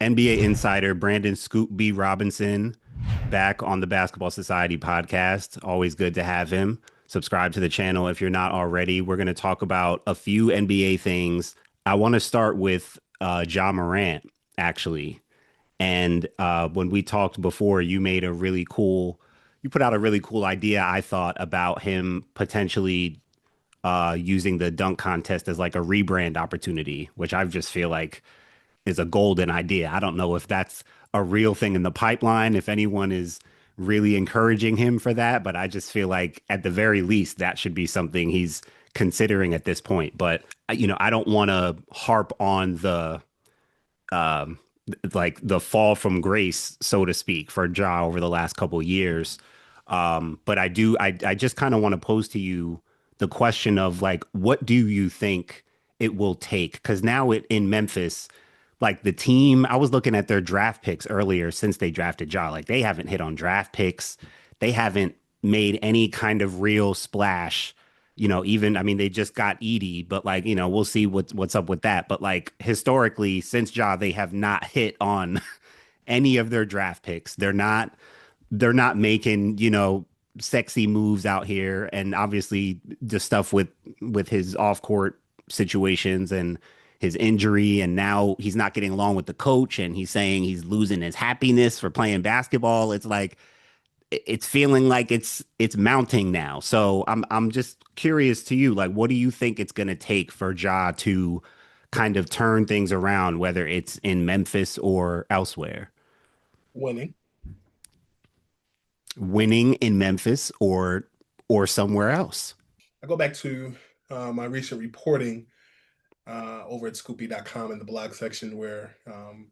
NBA insider Brandon Scoop B. Robinson back on the Basketball Society podcast. Always good to have him. Subscribe to the channel if you're not already. We're going to talk about a few NBA things. I want to start with Ja Morant, actually. And when we talked before, you put out a really cool idea, I thought, about him potentially using the dunk contest as like a rebrand opportunity, which I just feel like is a golden idea. I don't know if that's a real thing in the pipeline, if anyone is really encouraging him for that, but I just feel like at the very least that should be something he's considering at this point. But I don't want to harp on the um like the fall from grace, so to speak, for Ja over the last couple of years. But I just kind of want to pose to you the question of like, what do you think it will take? Because now in Memphis, like the team, I was looking at their draft picks earlier since they drafted Ja. Like they haven't hit on draft picks. They haven't made any kind of real splash. Even I mean, they just got Edie, but like, we'll see what's up with that. But like historically, since Ja, they have not hit on any of their draft picks. They're not making, sexy moves out here. And obviously the stuff with his off court situations and his injury, and now he's not getting along with the coach and he's saying he's losing his happiness for playing basketball. It's like it's feeling like it's mounting now. So I'm just curious to you, like, what do you think it's gonna take for Ja to kind of turn things around, whether it's in Memphis or elsewhere? Winning. Winning in Memphis or somewhere else. I go back to my recent reporting over at scoopy.com in the blog section where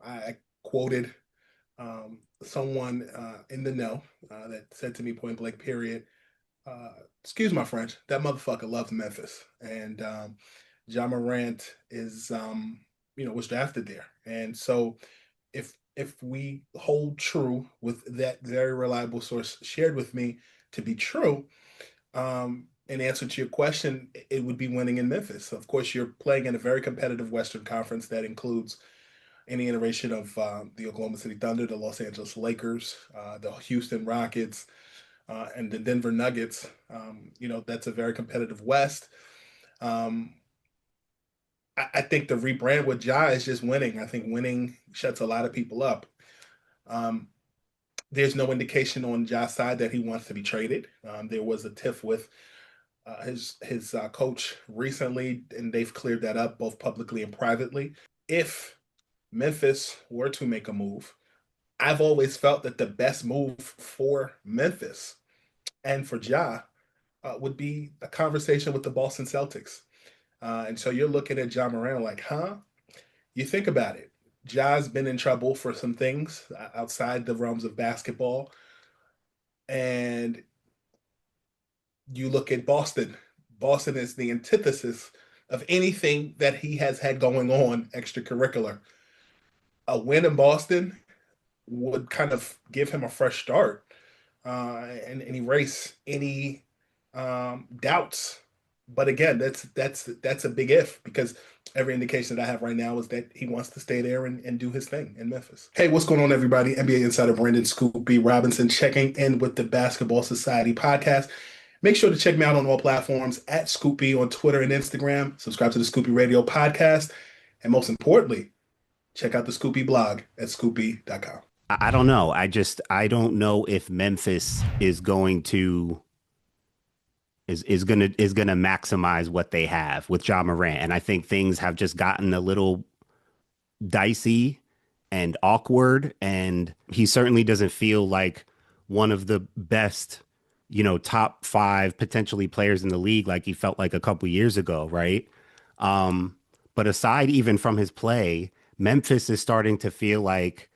I quoted someone in the know that said to me point blank, period, excuse my French, that motherfucker loves Memphis. And Ja Morant was drafted there. And so if we hold true with that very reliable source shared with me to be true, in answer to your question, it would be winning in Memphis. Of course, you're playing in a very competitive Western Conference that includes any iteration of the Oklahoma City Thunder, the Los Angeles Lakers, the Houston Rockets, and the Denver Nuggets. That's a very competitive West. Um, I think the rebrand with Ja is just winning. I think winning shuts a lot of people up. Um, there's no indication on Ja's side that he wants to be traded. There was a tiff with his coach recently, and they've cleared that up both publicly and privately. If Memphis were to make a move, I've always felt that the best move for Memphis and for Ja would be a conversation with the Boston Celtics. And so you're looking at Ja Morant like, huh? You think about it. Ja's been in trouble for some things outside the realms of basketball. And you look at Boston. Boston is the antithesis of anything that he has had going on extracurricular. A win in Boston would kind of give him a fresh start and erase any doubts. But again, that's a big if because every indication that I have right now is that he wants to stay there and do his thing in Memphis. Hey, what's going on, everybody? NBA insider Brandon Scoop B. Robinson checking in with the Basketball Society podcast. Make sure to check me out on all platforms at Scoopy on Twitter and Instagram. Subscribe to the Scoopy Radio podcast. And most importantly, check out the Scoopy blog at scoopy.com. I don't know. I don't know if Memphis is gonna maximize what they have with Ja Morant. And I think things have just gotten a little dicey and awkward. And he certainly doesn't feel like one of the best, top five potentially players in the league like he felt like a couple years ago, right? But aside even from his play, Memphis is starting to feel like,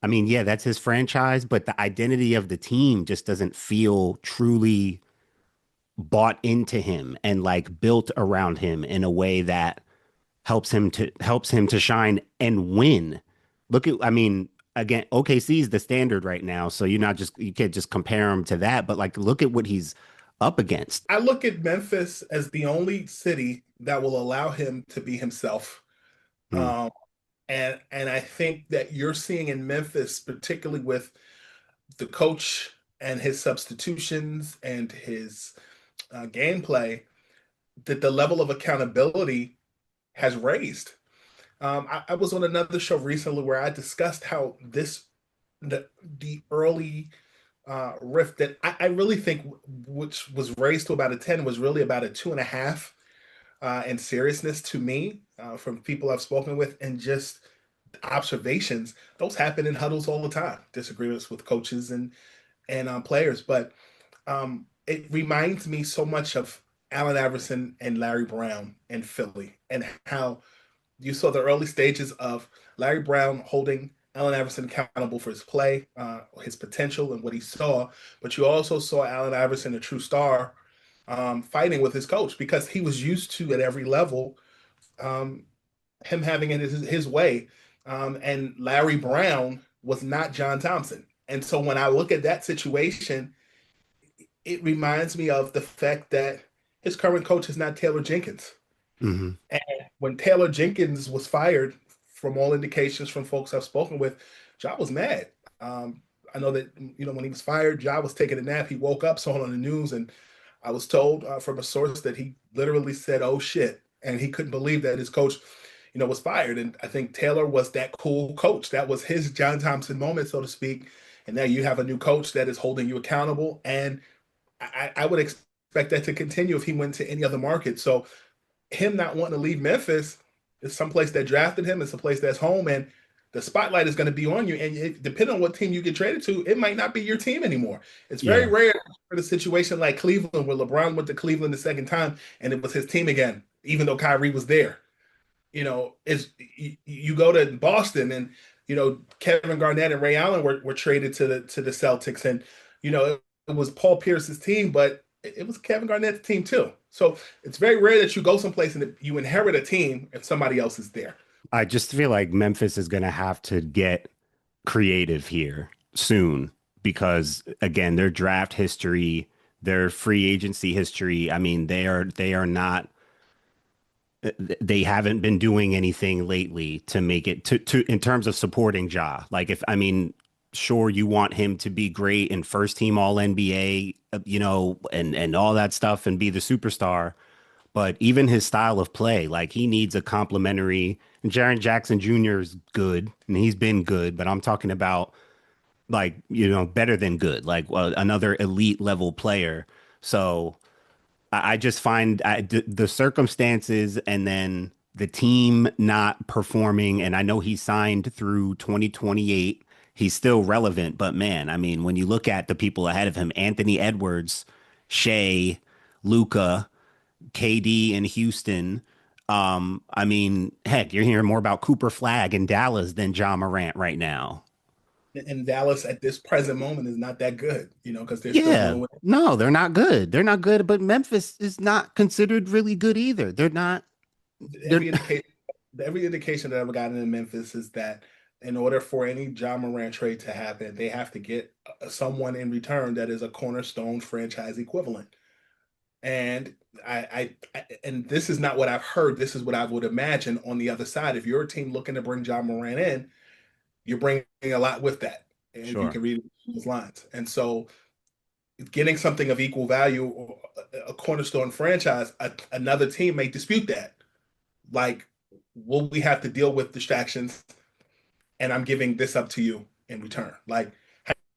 I mean, yeah, that's his franchise, but the identity of the team just doesn't feel truly bought into him and like built around him in a way that helps him to shine and win. I mean, again, OKC is the standard right now, so you can't just compare him to that, but like look at what he's up against. I look at Memphis as the only city that will allow him to be himself. Hmm. Um, And I think that you're seeing in Memphis, particularly with the coach and his substitutions and his gameplay, that the level of accountability has raised. I was on another show recently where I discussed how the early rift that I really think, which was raised to about a 10, was really about a 2.5 in seriousness to me, from people I've spoken with and just observations. Those happen in huddles all the time, disagreements with coaches and players. But it reminds me so much of Allen Iverson and Larry Brown in Philly, and how you saw the early stages of Larry Brown holding Allen Iverson accountable for his play, his potential, and what he saw. But you also saw Allen Iverson, a true star, fighting with his coach because he was used to at every level, um, him having it his way. And Larry Brown was not John Thompson. And so when I look at that situation, it reminds me of the fact that his current coach is not Taylor Jenkins. Hmm. And when Taylor Jenkins was fired, from all indications from folks I've spoken with, Ja was mad. I know that when he was fired, Ja was taking a nap. He woke up, saw it on the news, and I was told from a source that he literally said, "Oh shit," and he couldn't believe that his coach, was fired. And I think Taylor was that cool coach. That was his John Thompson moment, so to speak. And now you have a new coach that is holding you accountable, and I would expect that to continue if he went to any other market. So him not wanting to leave Memphis is someplace that drafted him. It's a place that's home, and the spotlight is going to be on you. And depending on what team you get traded to, it might not be your team anymore. It's very Yeah. rare for the situation like Cleveland, where LeBron went to Cleveland the second time, and it was his team again, even though Kyrie was there. Is you go to Boston, and Kevin Garnett and Ray Allen were traded to the Celtics, and it was Paul Pierce's team, but it was Kevin Garnett's team too. So it's very rare that you go someplace and you inherit a team if somebody else is there. I just feel like Memphis is going to have to get creative here soon because again, their draft history, their free agency history, I mean, they are not they haven't been doing anything lately to make it to in terms of supporting Ja. Like if I mean, sure you want him to be great and first team all NBA, and all that stuff and be the superstar, but even his style of play, like he needs a complementary. And Jaren Jackson Jr. is good and he's been good, but I'm talking about like, better than good, like another elite level player. So I just find the circumstances and then the team not performing. And I know he signed through 2028. He's still relevant, but man, I mean, when you look at the people ahead of him, Anthony Edwards, Shea, Luca, KD in Houston. I mean, heck, you're hearing more about Cooper Flag in Dallas than Ja Morant right now. And Dallas at this present moment is not that good, because they're still Yeah, dealing with no, they're not good. They're not good, but Memphis is not considered really good either. They're not. They're every indication. Every indication that I've gotten in Memphis is that in order for any John Morant trade to happen, they have to get someone in return that is a cornerstone franchise equivalent. And and this is not what I've heard. This is what I would imagine on the other side. If you're a team looking to bring John Morant in, you're bringing a lot with that, and you sure. can read those lines. And so, getting something of equal value, or a cornerstone franchise, another team may dispute that. Like, will we have to deal with distractions? And I'm giving this up to you in return. Like,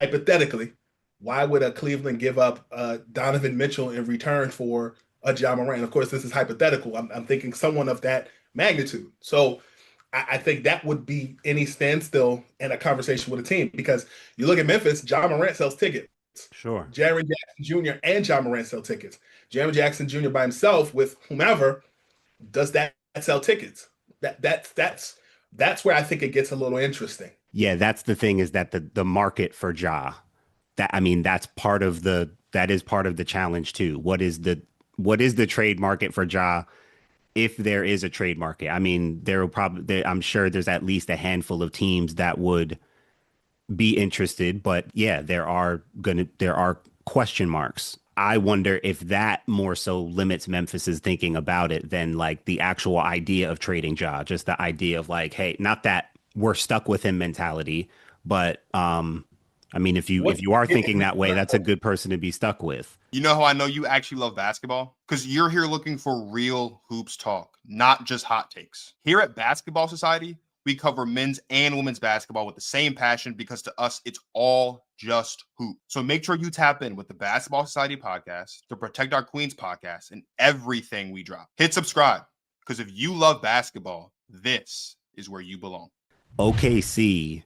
hypothetically, why would a Cleveland give up Donovan Mitchell in return for a Ja Morant? Of course, this is hypothetical. I'm thinking someone of that magnitude. So I think that would be any standstill in a conversation with a team, because you look at Memphis, Ja Morant sells tickets. Sure. Jaren Jackson Jr. and Ja Morant sell tickets. Jaren Jackson Jr. by himself with whomever, does that sell tickets? That's where I think it gets a little interesting. Yeah, that's the thing is that the market for Ja, that I mean, that is part of the challenge too. What is the trade market for Ja if there is a trade market? I mean, I'm sure there's at least a handful of teams that would be interested, but yeah, there are question marks. I wonder if that more so limits Memphis's thinking about it than like the actual idea of trading Ja, just the idea of like, hey, not that we're stuck with him mentality, but I mean, What if you are get thinking him that way, that's a good person to be stuck with. You know how I know you actually love basketball? Because you're here looking for real hoops talk, not just hot takes. Here at Basketball Society, we cover men's and women's basketball with the same passion because to us, it's all just hoop. So make sure you tap in with the Basketball Society podcast, the Protect Our Queens podcast, and everything we drop. Hit subscribe because if you love basketball, this is where you belong. OKC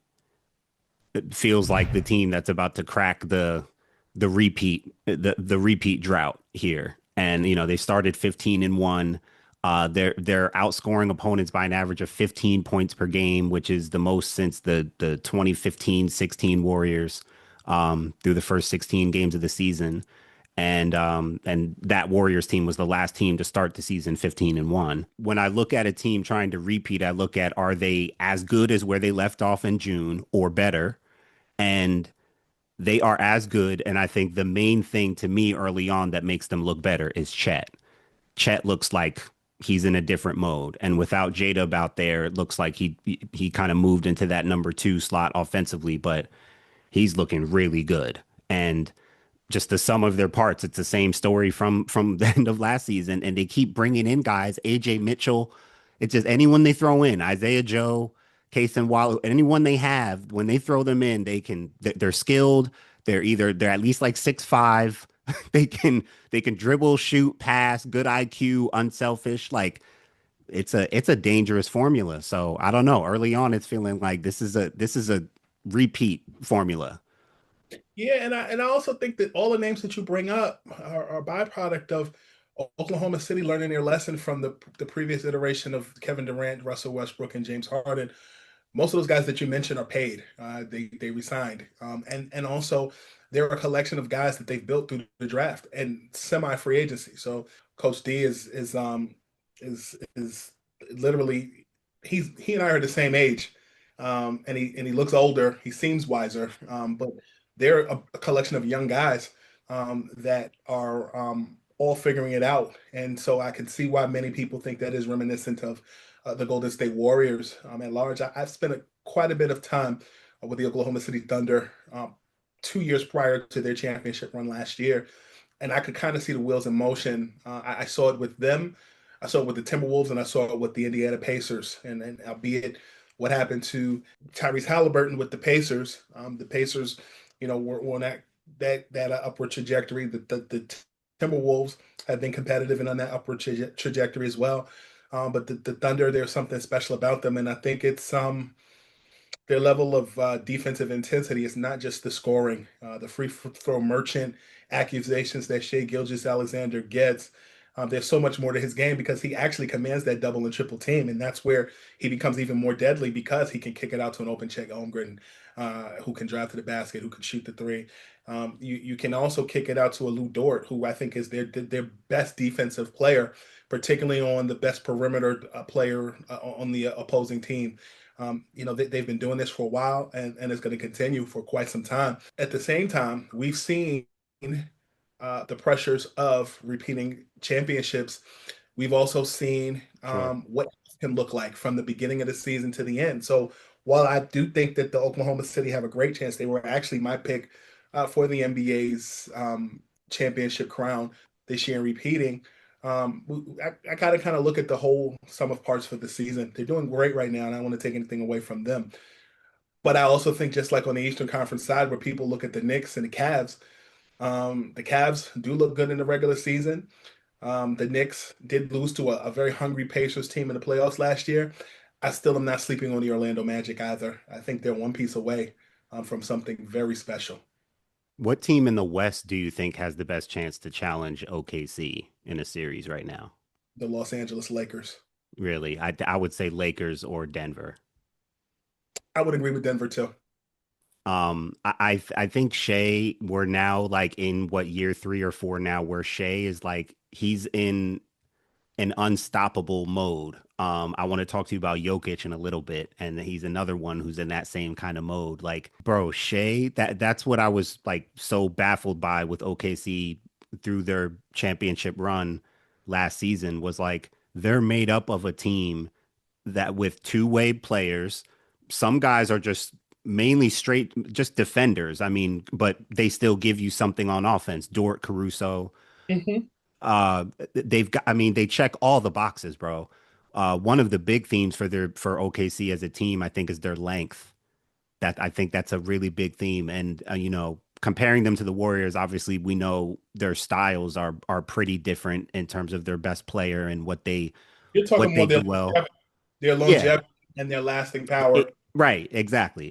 feels like the team that's about to crack the repeat drought here. And they started 15-1. They're outscoring opponents by an average of 15 points per game, which is the most since the 2015-16 Warriors through the first 16 games of the season. And that Warriors team was the last team to start the season 15-1. When I look at a team trying to repeat, I look at, are they as good as where they left off in June or better? And they are as good. And I think the main thing to me early on that makes them look better is Chet. Chet looks like he's in a different mode. And without Jada out there, it looks like he kind of moved into that number 2 slot offensively, but he's looking really good. And just the sum of their parts, it's the same story from the end of last season. And they keep bringing in guys, AJ Mitchell. It's just anyone they throw in, Isaiah Joe, Case and Wallace, anyone they have, when they throw them in, they're skilled. They're at least like 6'5". They can dribble, shoot, pass, good IQ, unselfish. Like it's a dangerous formula. So I don't know. Early on, it's feeling like this is a repeat formula. Yeah, and I also think that all the names that you bring up are a byproduct of Oklahoma City learning their lesson from the previous iteration of Kevin Durant, Russell Westbrook, and James Harden. Most of those guys that you mentioned are paid. They resigned, and also they're a collection of guys that they've built through the draft and semi free agency. So Coach D is literally he and I are the same age, and he looks older. He seems wiser, but they're a collection of young guys that are all figuring it out. And so I can see why many people think that is reminiscent of the Golden State Warriors at large. I've spent quite a bit of time with the Oklahoma City Thunder 2 years prior to their championship run last year. And I could kind of see the wheels in motion. I saw it with them. I saw it with the Timberwolves, and I saw it with the Indiana Pacers. And albeit what happened to Tyrese Halliburton with the Pacers, were on that upward trajectory. The Timberwolves have been competitive and on that upward trajectory as well. But the Thunder, there's something special about them, and I think it's their level of defensive intensity is not just the scoring, the free throw merchant accusations that Shea Gilgeous-Alexander gets. There's so much more to his game because he actually commands that double and triple team, and that's where he becomes even more deadly because he can kick it out to an open check Holmgren, who can drive to the basket, who can shoot the three. You can also kick it out to a Lou Dort, who I think is their best defensive player, particularly on the best perimeter player on the opposing team. They've been doing this for a while, and it's going to continue for quite some time. At the same time, we've seen the pressures of repeating championships. We've also seen Sure. what it can look like from the beginning of the season to the end. So while I do think that the Oklahoma City have a great chance, they were actually my pick for the NBA's championship crown this year and repeating. I got to kind of look at the whole sum of parts for the season. They're doing great right now, and I don't want to take anything away from them. But I also think just like on the Eastern Conference side, where people look at the Knicks and the Cavs do look good in the regular season. The Knicks did lose to a very hungry Pacers team in the playoffs last year. I still am not sleeping on the Orlando Magic either. I think they're one piece away from something very special. What team in the West do you think has the best chance to challenge OKC in a series right now? The Los Angeles Lakers. Really, I would say Lakers or Denver. I would agree with Denver too. I think Shea, we're now like in what, year 3 or 4 now, where Shea is like he's in an unstoppable mode. I want to talk to you about Jokic in a little bit, and he's another one who's in that same kind of mode. Like, bro, Shea, that's what I was like so baffled by with OKC through their championship run last season was like they're made up of a team that with two-way players. Some guys are just mainly straight just defenders. I mean, but they still give you something on offense. Dort, Caruso, Mhm. uh they've got, I mean, they check all the boxes, bro. One of the big themes for OKC as a team, I think, is their length. That I think that's a really big theme. And you know, comparing them to the Warriors, obviously we know their styles are pretty different in terms of their best player and You're what talking they more do well. their Yeah, longevity and their lasting power. right, exactly.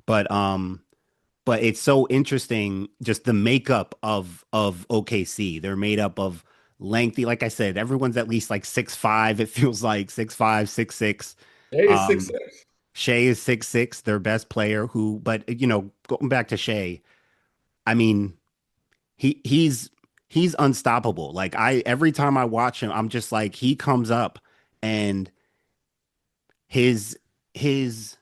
But it's so interesting, just the makeup of OKC. They're made up of lengthy, like I said, everyone's at least like 6'5". It feels like 6'5", 6'6". They is six Um, six. Shea is 6'6", their best player who, but you know, going back to Shea, I mean, he's unstoppable. Like every time I watch him, I'm just like, he comes up and his his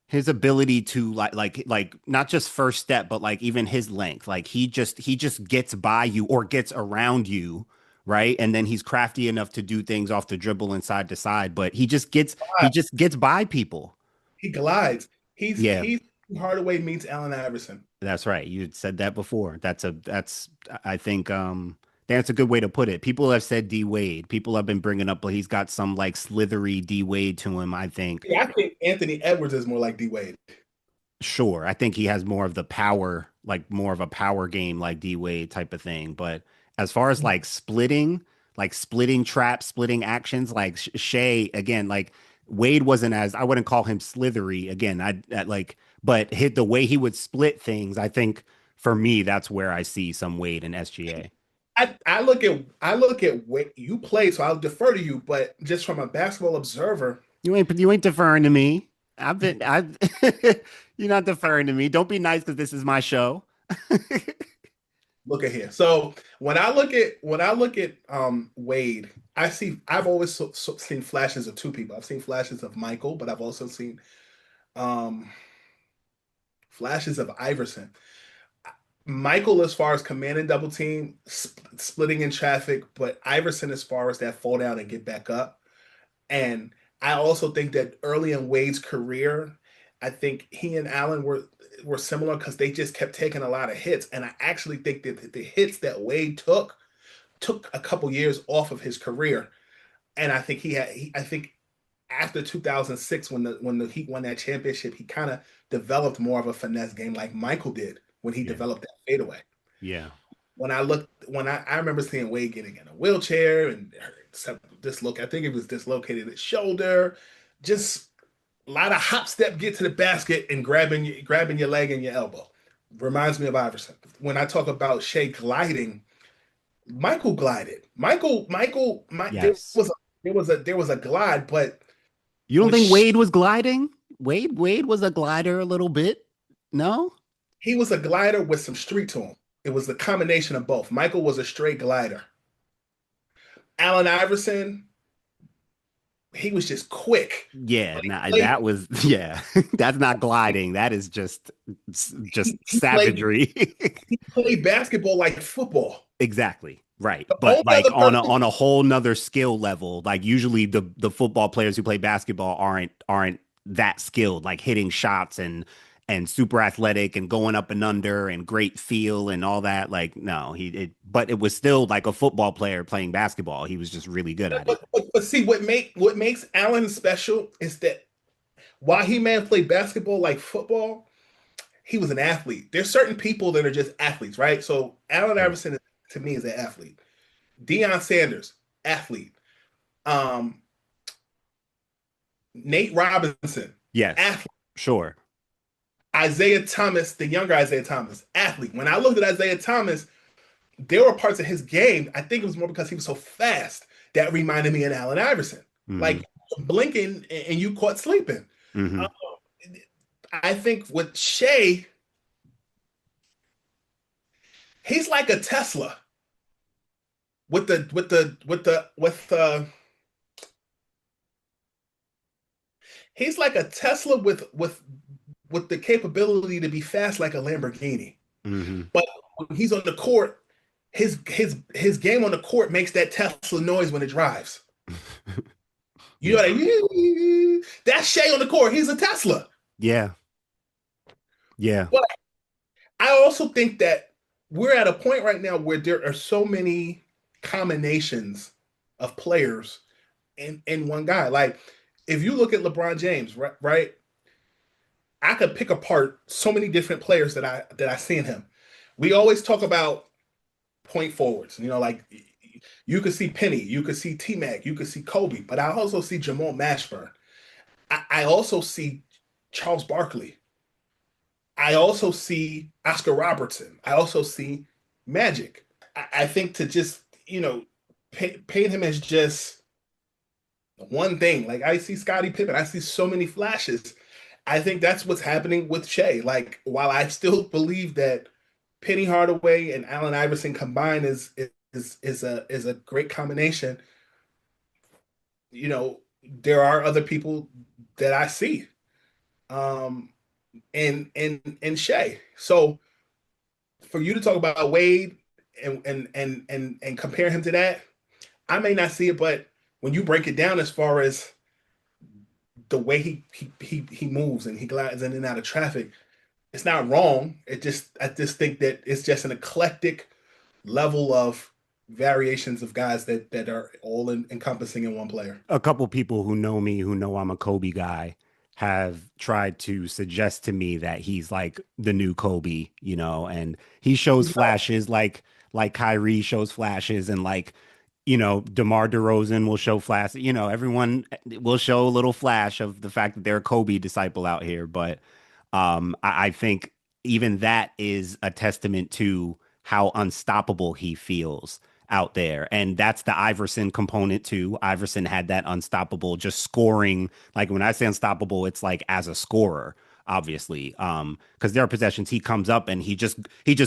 his ability to like not just first step, but like even his length, like he just gets by you or gets around you, right? And then he's crafty enough to do things off the dribble and side to side, but he just gets by people. He glides. Yeah, He's Hardaway meets Allen Iverson. that's right. You had said that before. That's I think that's a good way to put it. People have said D Wade. People have been bringing up, but he's got some like slithery D Wade to him, I think. Yeah, I think Anthony Edwards is more like D Wade. Sure, I think he has more of the power, like more of a power game, like D Wade type of thing. But as far as like splitting traps, splitting actions, like Shea again, like Wade wasn't as, I wouldn't call him slithery. Again, I like, but hit the way he would split things. I think for me, that's where I see some Wade in SGA. I look at what you play, so I'll defer to you. But just from a basketball observer, You ain't deferring to me. I you're not deferring to me. Don't be nice because this is my show. look at here. So when I look at Wade, I've always seen flashes of two people. I've seen flashes of Michael, but I've also seen um, flashes of Iverson. Michael, as far as command and double team, splitting in traffic, but Iverson, as far as that fall down and get back up. And I also think that early in Wade's career, I think he and Allen were similar because they just kept taking a lot of hits. And I actually think that the hits that Wade took a couple years off of his career. And I think I think after 2006, when the Heat won that championship, he kind of developed more of a finesse game like Michael did when he Yeah. developed that fadeaway. Yeah. I remember seeing Wade getting in a wheelchair and I think it was dislocated his shoulder, just a lot of hop step, get to the basket and grabbing your leg and your elbow. Reminds me of Iverson. When I talk about Shea gliding, Michael glided. Yes. There was a glide, but You don't with think Wade was gliding? Wade was a glider a little bit. No? he was a glider with some street to him. It was the combination of both. Michael was a straight glider. Allen Iverson, he was just quick. Yeah, But nah, that was yeah. That's not gliding. That is just played savagery. he played basketball like football. Exactly. Right. The But only like other on person a whole nother skill level, like usually the football players who play basketball aren't that skilled, like hitting shots and super athletic and going up and under and great feel and all that. Like no, but it was still like a football player playing basketball. He was just really good at it. but see what makes Allen special is that while he may have played basketball like football, he was an athlete. There's certain people that are just athletes, right? So Allen Sure. Iverson to me is an athlete. Deion Sanders, athlete. Um, Nate Robinson, Yes. athlete. Sure. Isaiah Thomas, the younger Isaiah Thomas, athlete. When I looked at Isaiah Thomas, there were parts of his game, I think it was more because he was so fast that reminded me of Allen Iverson. Hmm. Like blinking and you caught sleeping. Hmm. Uh, I think with Shea, he's like a Tesla with he's like a Tesla with the capability to be fast like a Lamborghini. Hmm. But when he's on the court, his game on the court makes that Tesla noise when it drives. You Yeah. know, like, that's Shea on the court. He's a Tesla. Yeah. Yeah. But I also think that we're at a point right now where there are so many combinations of players in one guy. Like if you look at LeBron James, right? I could pick apart so many different players that I see in him. We always talk about point forwards, you know, like you could see Penny, you could see T Mac, you could see Kobe, but I also see Jamal Mashburn. I also see Charles Barkley. I also see Oscar Robertson. I also see Magic. I think to just, paint him as just one thing. Like I see Scottie Pippen. I see so many flashes. I think that's what's happening with Shea. Like while I still believe that Penny Hardaway and Allen Iverson combined is a great combination, there are other people that I see. Um and Shea. So for you to talk about Wade and compare him to that, I may not see it, but when you break it down as far as the way he moves and he glides in and out of traffic, it's not wrong. I just think that it's just an eclectic level of variations of guys that are all encompassing in one player. A couple people who know me, who know I'm a Kobe guy, have tried to suggest to me that he's like the new Kobe, and he shows flashes like Kyrie shows flashes, and like, DeMar DeRozan will show flashes. Everyone will show a little flash of the fact that they're a Kobe disciple out here. But I think even that is a testament to how unstoppable he feels out there. And that's the Iverson component too. Iverson had that unstoppable, just scoring. Like when I say unstoppable, it's like as a scorer, obviously. Because there are possessions he comes up and he just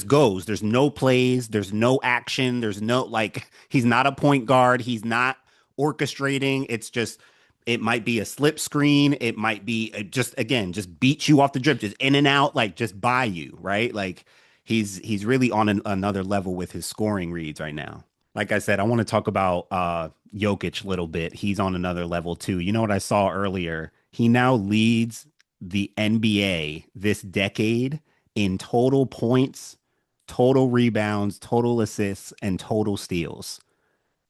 goes. There's no plays, there's no action, there's no like he's not a point guard, he's not orchestrating. It's just it might be a slip screen. It might be just again, just beat you off the drip, just in and out, like just by you, right? Like he's really on another level with his scoring reads right now. Like I said, I want to talk about Jokic a little bit. He's on another level too. You know what I saw earlier? He now leads the NBA this decade in total points, total rebounds, total assists, and total steals.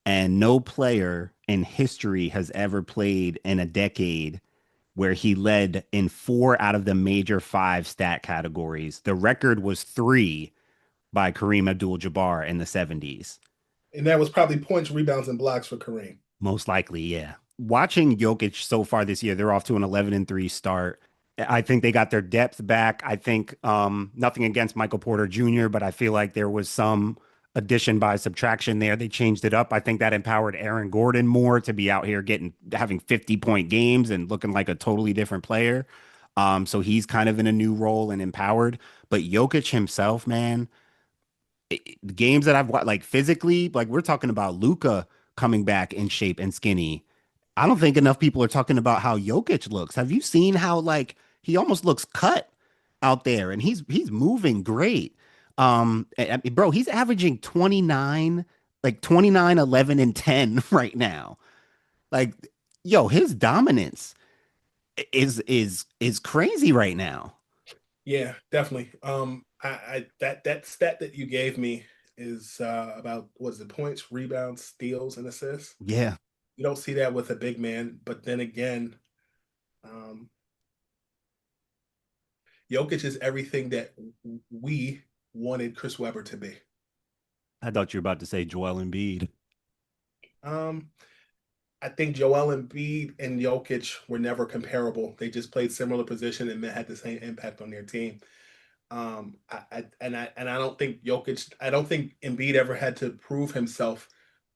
And no player in history has ever played in a decade where he led in 4 out of the major 5 stat categories. The record was 3 by Kareem Abdul-Jabbar in the 70s. And that was probably points, rebounds, and blocks for Kareem. Most likely, yeah. Watching Jokic so far this year, they're off to an 11-3 start. I think they got their depth back. I think nothing against Michael Porter Jr., but I feel like there was some addition by subtraction there. They changed it up. I think that empowered Aaron Gordon more to be out here having 50-point games and looking like a totally different player. So he's kind of in a new role and empowered. But Jokic himself, man, the games that I've watched, like physically, like we're talking about Luka coming back in shape and skinny. I don't think enough people are talking about how Jokic looks. Have you seen how like he almost looks cut out there, and he's moving great. Bro, he's averaging 29, like 29, 11, and 10 right now. Like, yo, his dominance is crazy right now. Yeah, definitely. That stat that you gave me is about what's the points, rebounds, steals, and assists. Yeah. You don't see that with a big man, but then again, um, Jokic is everything that we wanted Chris Webber to be. I thought you were about to say Joel Embiid. Um, I think Joel Embiid and Jokic were never comparable. They just played similar position and had the same impact on their team. I don't think Jokic. I don't think Embiid ever had to prove himself,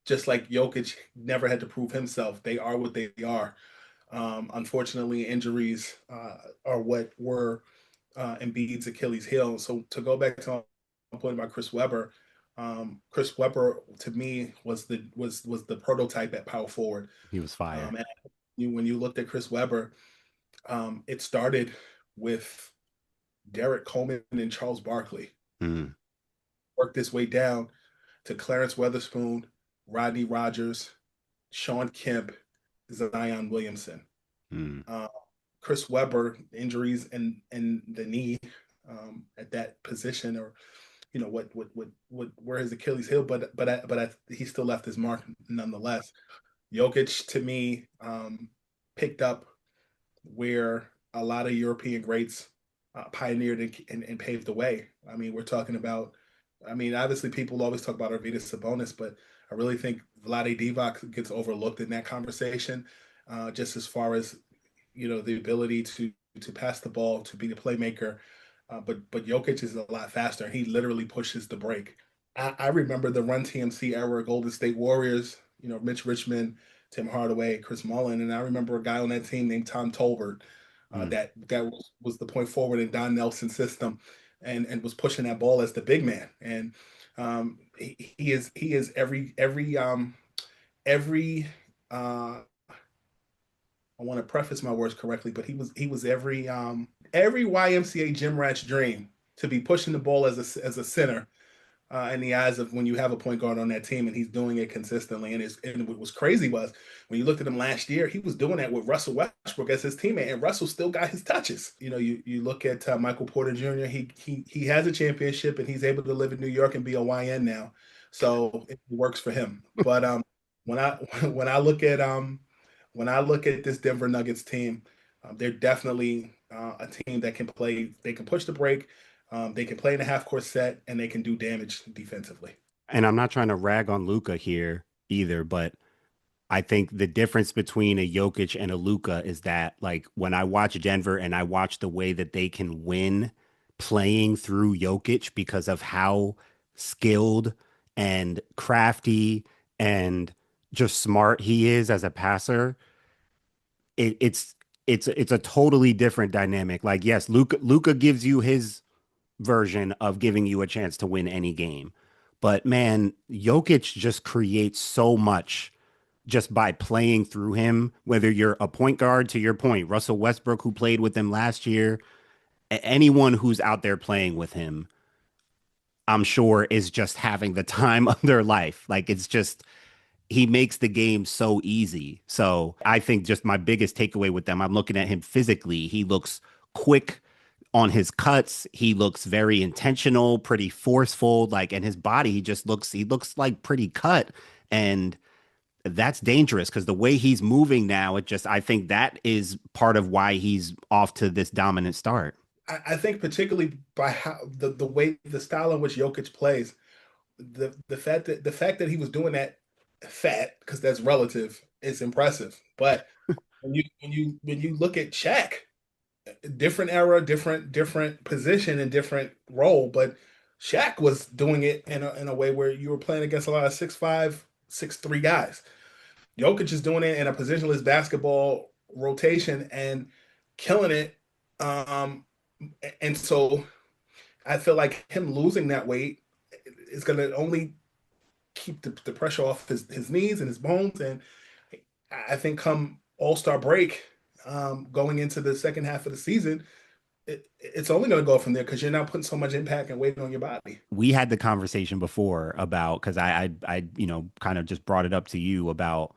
just like Jokic never had to prove himself. They are what they are. Unfortunately, injuries are what were Embiid's Achilles heel. So to go back to my point about Chris Webber to me was the prototype at power forward. He was fire. And when you looked at Chris Webber, it started with Derek Coleman and Charles Barkley. Mm. Worked its way down to Clarence Weatherspoon, Rodney Rogers, Sean Kemp, Zion Williamson. Hmm. Chris Webber, injuries in the knee at that position, or where his Achilles heel, but he still left his mark nonetheless. Jokic to me picked up where a lot of European greats pioneered and paved the way. I mean, we're talking about. I mean, obviously, people always talk about Arvydas Sabonis, but I really think Vlade Divac gets overlooked in that conversation, just as far as the ability to pass the ball, to be the playmaker. But Jokic is a lot faster. He literally pushes the break. I remember the Run TMC era Golden State Warriors. Mitch Richmond, Tim Hardaway, Chris Mullin, and I remember a guy on that team named Tom Tolbert. That was the point forward in Don Nelson's system, and was pushing that ball as the big man. And he is every I want to preface my words correctly, but he was every YMCA gym rat's dream to be pushing the ball as a center in the eyes of when you have a point guard on that team, and he's doing it consistently. And what was crazy was when you looked at him last year, he was doing that with Russell Westbrook as his teammate, and Russell still got his touches. You look at Michael Porter Jr. He has a championship, and he's able to live in New York and be a YN now, so it works for him. But when I look at this Denver Nuggets team, they're definitely a team that can play. They can push the break. They can play in a half-court set, and they can do damage defensively. And I'm not trying to rag on Luka here either, but I think the difference between a Jokic and a Luka is that, like, when I watch Denver and I watch the way that they can win playing through Jokic because of how skilled and crafty and just smart he is as a passer, it's a totally different dynamic. Like, yes, Luka gives you his version of giving you a chance to win any game. But man, Jokic just creates so much just by playing through him, whether you're a point guard, to your point, Russell Westbrook, who played with him last year, anyone who's out there playing with him, I'm sure is just having the time of their life. Like, it's just, he makes the game so easy. So I think just my biggest takeaway with them, I'm looking at him physically. He looks quick on his cuts. He looks very intentional, pretty forceful. Like, and his body, he looks like pretty cut. And that's dangerous because the way he's moving now, I think that is part of why he's off to this dominant start. I think particularly by how the way the style in which Jokic plays, the fact that he was doing that fat, because that's relative, is impressive. But when you look at Shaq, different era, different position and different role, but Shaq was doing it in a way where you were playing against a lot of 6'5", 6'3" guys. Jokic is doing it in a positionless basketball rotation and killing it. And so I feel like him losing that weight is going to only keep the pressure off his knees and his bones. And I think come All-Star break, going into the second half of the season, it's only going to go from there because you're not putting so much impact and weight on your body. We had the conversation before about, because I kind of just brought it up to you about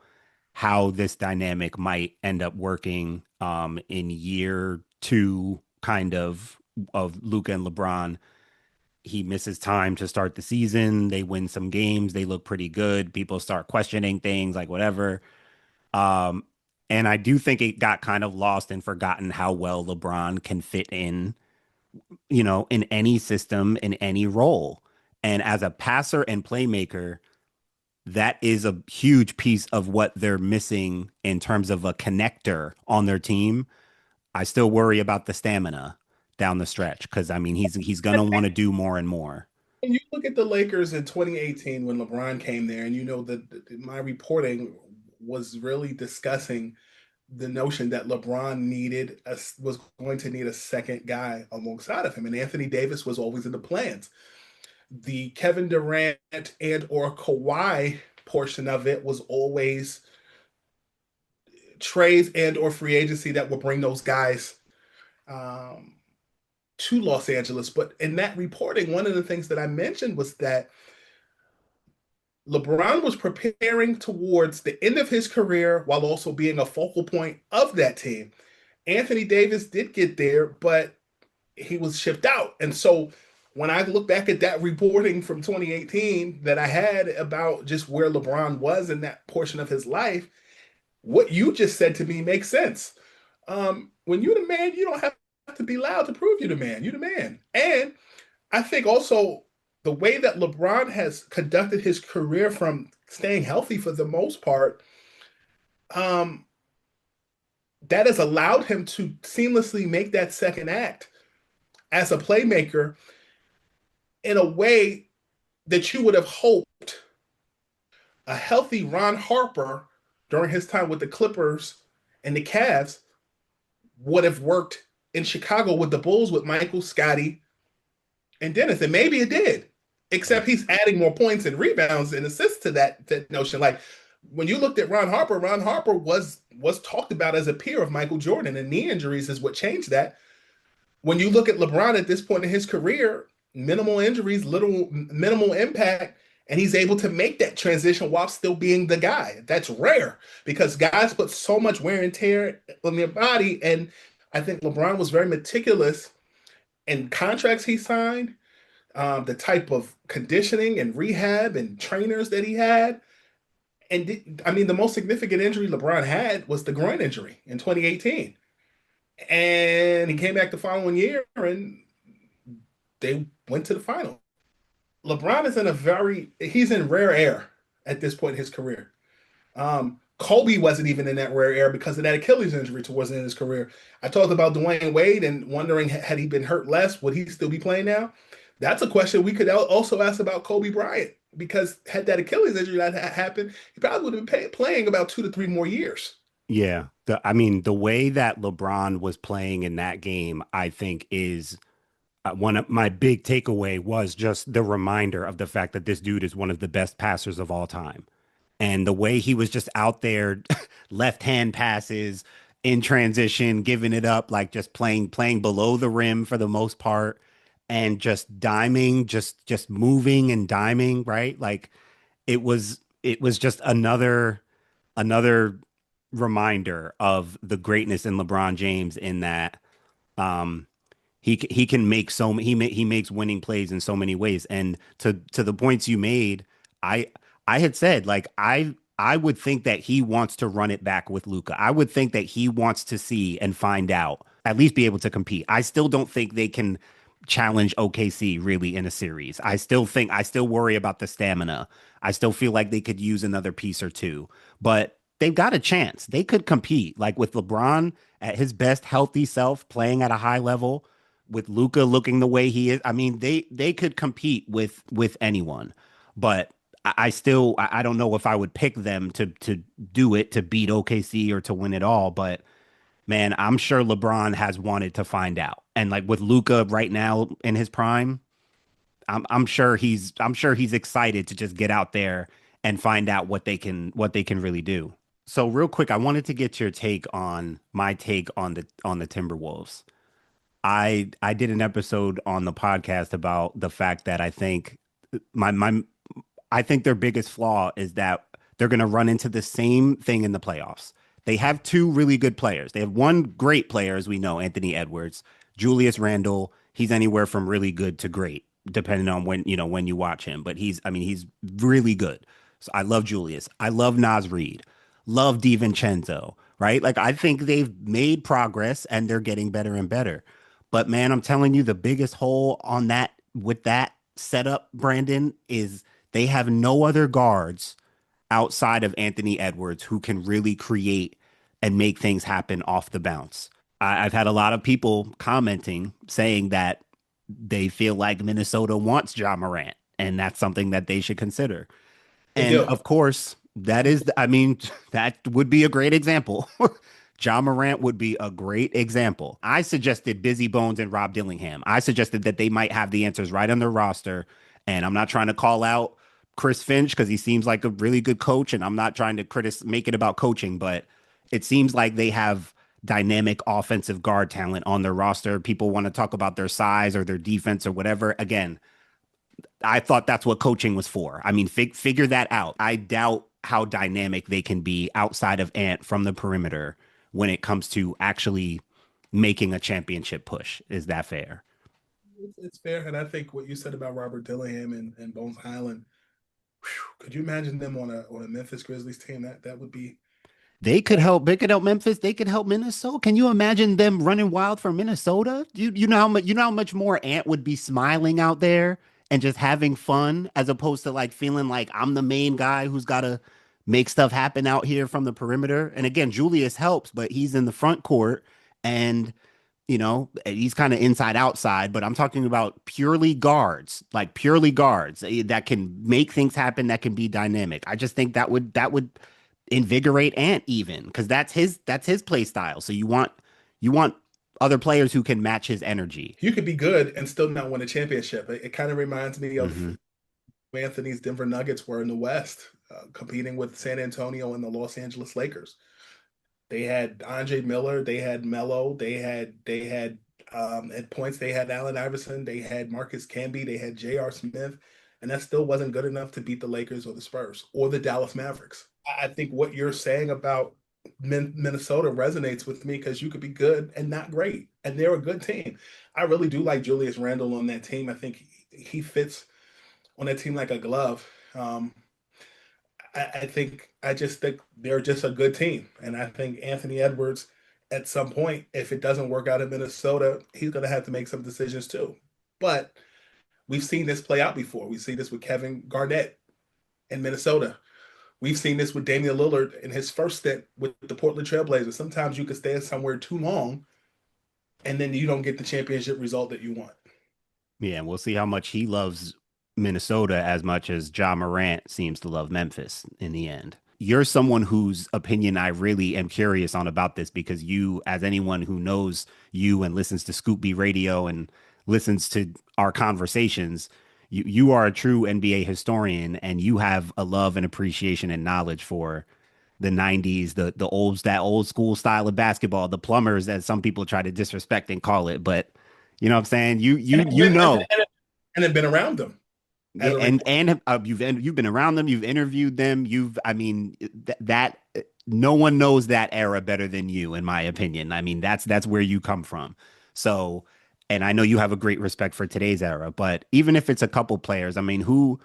how this dynamic might end up working in year two, kind of Luka and LeBron. He misses time to start the season. They win some games. They look pretty good. People start questioning things, like whatever. And I do think it got kind of lost and forgotten how well LeBron can fit in, in any system, in any role. And as a passer and playmaker, that is a huge piece of what they're missing in terms of a connector on their team. I still worry about the stamina down the stretch because, I mean, he's going to want to do more and more. And you look at the Lakers in 2018 when LeBron came there, and that my reporting was really discussing the notion that LeBron was going to need a second guy alongside of him, and Anthony Davis was always in the plans. The Kevin Durant and or Kawhi portion of it was always trades and or free agency that will bring those guys to Los Angeles. But in that reporting, one of the things that I mentioned was that LeBron was preparing towards the end of his career while also being a focal point of that team. Anthony Davis did get there, but he was shipped out. And so when I look back at that reporting from 2018 that I had about just where LeBron was in that portion of his life, what you just said to me makes sense. When you're the man, you don't have to be loud to prove you're the man. You're the man. And I think also the way that LeBron has conducted his career from staying healthy for the most part, um, that has allowed him to seamlessly make that second act as a playmaker in a way that you would have hoped a healthy Ron Harper during his time with the Clippers and the Cavs would have worked in Chicago with the Bulls with Michael, Scotty, and Dennis. And maybe it did, except he's adding more points and rebounds and assists to that notion. Like when you looked at Ron Harper was talked about as a peer of Michael Jordan, and knee injuries is what changed that. When you look at LeBron at this point in his career, minimal injuries, little minimal impact, and he's able to make that transition while still being the guy. That's rare because guys put so much wear and tear on their body. And I think LeBron was very meticulous in contracts he signed, the type of conditioning and rehab and trainers that he had. And I mean, the most significant injury LeBron had was the groin injury in 2018. And he came back the following year and they went to the final. LeBron is he's in rare air at this point in his career. Kobe wasn't even in that rare air because of that Achilles injury towards the end of his career. I talked about Dwayne Wade and wondering, had he been hurt less, would he still be playing now? That's a question we could also ask about Kobe Bryant, because had that Achilles injury that happened, he probably would have been playing about 2 to 3 more years. Yeah. I mean, the way that LeBron was playing in that game, I think is one of my big takeaway was just the reminder of the fact that this dude is one of the best passers of all time. And the way he was just out there, left hand passes in transition, giving it up, like just playing below the rim for the most part, and just diming, just moving and diming, right? Like it was just another reminder of the greatness in LeBron James in that um he can make he makes winning plays in so many ways. And to the points you made, I I had said like I would think that he wants to run it back with Luca. I would think that he wants to see and find out, at least be able to compete. I still don't think they can challenge OKC really in a series. I still worry about the stamina. I still feel like they could use another piece or two, but they've got a chance. They could compete like with LeBron at his best healthy self playing at a high level with Luca looking the way he is. I mean, they could compete with anyone. But I don't know if I would pick them to do it to beat OKC or to win it all, but man, I'm sure LeBron has wanted to find out. And like with Luca right now in his prime, I'm sure he's excited to just get out there and find out what they can really do. So real quick, I wanted to get your take on my take on the Timberwolves. I did an episode on the podcast about the fact that my I think their biggest flaw is that they're going to run into the same thing in the playoffs. They have two really good players. They have one great player, as we know, Anthony Edwards. Julius Randle, he's anywhere from really good to great, depending on when you watch him. But he's really good. So I love Julius. I love Naz Reid. Love DiVincenzo, right? Like I think they've made progress and they're getting better and better. But man, I'm telling you, the biggest hole on that with that setup, Brandon, is they have no other guards outside of Anthony Edwards who can really create and make things happen off the bounce. I've had a lot of people commenting saying that they feel like Minnesota wants Ja Morant, and that's something that they should consider. They And do. of course, I mean, that would be a great example. Ja Morant would be a great example. I suggested Busy Bones and Rob Dillingham. I suggested that they might have the answers right on their roster. And I'm not trying to call out Chris Finch because he seems like a really good coach. And I'm not trying to make it about coaching, but it seems like they have dynamic offensive guard talent on their roster. People want to talk about their size or their defense or whatever. Again, I thought that's what coaching was for. I mean, figure that out. I doubt how dynamic they can be outside of Ant from the perimeter when it comes to actually making a championship push. Is that fair? It's fair, and I think what you said about Robert Dillingham and Bones Highland. Could you imagine them on a Memphis Grizzlies team? That would be. They could help. They could help Memphis. They could help Minnesota. Can you imagine them running wild for Minnesota? You know how much more Ant would be smiling out there and just having fun as opposed to like feeling like I'm the main guy who's got to make stuff happen out here from the perimeter. And again, Julius helps, but he's in the front court and he's kind of inside outside, but I'm talking about purely guards that can make things happen, that can be dynamic. I just think that would invigorate Ant even because that's his play style. So you want other players who can match his energy. You could be good and still not win a championship. It kind of reminds me of Anthony's Denver Nuggets were in the West, competing with San Antonio and the Los Angeles Lakers. They had Andre Miller, they had Melo, they had at points they had Allen Iverson, they had Marcus Camby, they had J.R. Smith, and that still wasn't good enough to beat the Lakers or the Spurs or the Dallas Mavericks. I think what you're saying about Minnesota resonates with me because you could be good and not great, and they're a good team. I really do like Julius Randle on that team. I think he fits on that team like a glove. I just think they're just a good team. And I think Anthony Edwards, at some point, if it doesn't work out in Minnesota, he's going to have to make some decisions too. But we've seen this play out before. We've seen this with Kevin Garnett in Minnesota. We've seen this with Damian Lillard in his first stint with the Portland Trailblazers. Sometimes you can stay somewhere too long, and then you don't get the championship result that you want. Yeah, and we'll see how much he loves Minnesota as much as Ja Morant seems to love Memphis in the end. You're someone whose opinion I really am curious on about this because you, as anyone who knows you and listens to Scoop B Radio and listens to our conversations, you are a true NBA historian and you have a love and appreciation and knowledge for the 90s, that old school style of basketball, the plumbers, as some people try to disrespect and call it. But you know what I'm saying? And have been around them. Yeah, you've been around them, you've interviewed them, that no one knows that era better than you, in my opinion. I mean, that's where you come from. So, and I know you have a great respect for today's era, but even if it's a couple players, I mean, who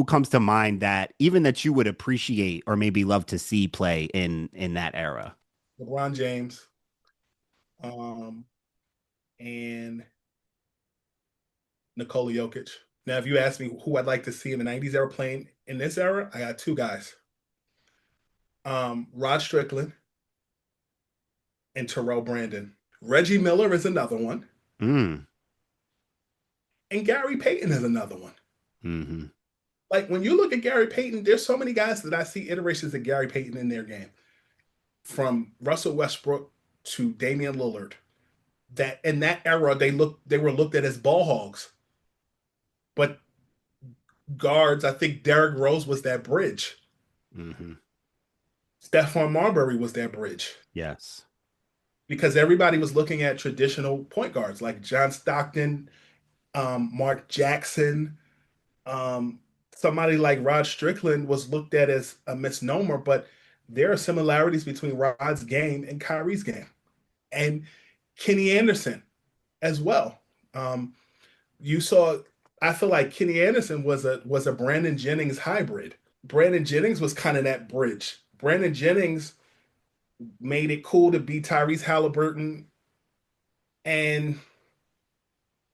comes to mind that even that you would appreciate or maybe love to see play in that era? LeBron James, and Nikola Jokic. Now, if you ask me who I'd like to see in the 90s era playing in this era, I got two guys. Rod Strickland and Terrell Brandon. Reggie Miller is another one. And Gary Payton is another one. Mm-hmm. Like, when you look at Gary Payton, there's so many guys that I see iterations of Gary Payton in their game. From Russell Westbrook to Damian Lillard. That in that era, they were looked at as ball hogs. But guards, I think Derrick Rose was that bridge. Mm-hmm. Stephon Marbury was that bridge. Yes. Because everybody was looking at traditional point guards like John Stockton, Mark Jackson. Somebody like Rod Strickland was looked at as a misnomer, but there are similarities between Rod's game and Kyrie's game. And Kenny Anderson as well. I feel like Kenny Anderson was a Brandon Jennings hybrid. Brandon Jennings was kind of that bridge. Brandon Jennings made it cool to be Tyrese Halliburton and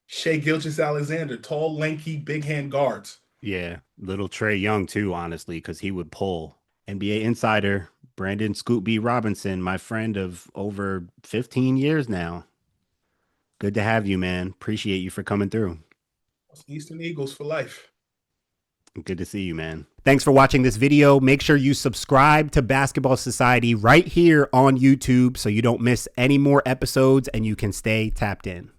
Shai Gilgeous-Alexander, tall, lanky, big hand guards. Yeah, little Trae Young too, honestly, because he would pull. NBA insider Brandon Scoop B. Robinson, my friend of over 15 years now. Good to have you, man. Appreciate you for coming through. Eastern Eagles for life. Good to see you, man. Thanks for watching this video. Make sure you subscribe to Basketball Society right here on YouTube so you don't miss any more episodes and you can stay tapped in.